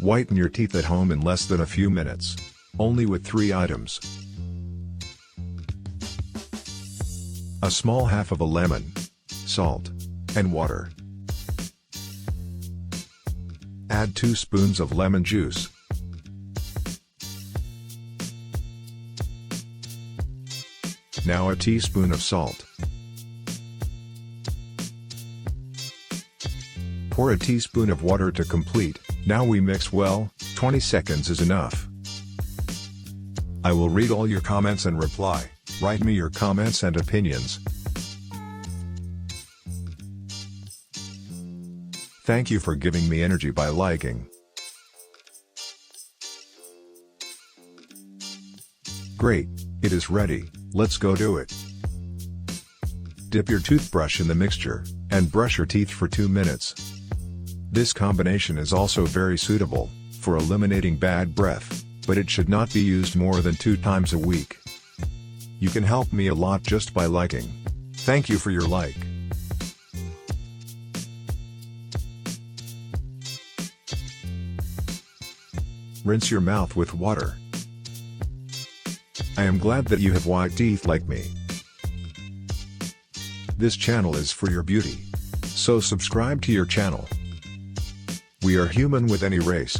Whiten your teeth at home in less than a few minutes. Only with 3 items. A small half of a lemon, salt, and water. Add 2 spoons of lemon juice. Now a teaspoon of salt. Pour a teaspoon of water to complete. Now we mix well. 20 seconds is enough. I will read all your comments and reply. Write me your comments and opinions. Thank you for giving me energy by liking. Great, it is ready, let's go do it. Dip your toothbrush in the mixture, and brush your teeth for 2 minutes. This combination is also very suitable for eliminating bad breath, but it should not be used more than 2 times a week. You can help me a lot just by liking. Thank you for your like. Rinse your mouth with water. I am glad that you have white teeth like me. This channel is for your beauty. So subscribe to your channel. We are human with any race.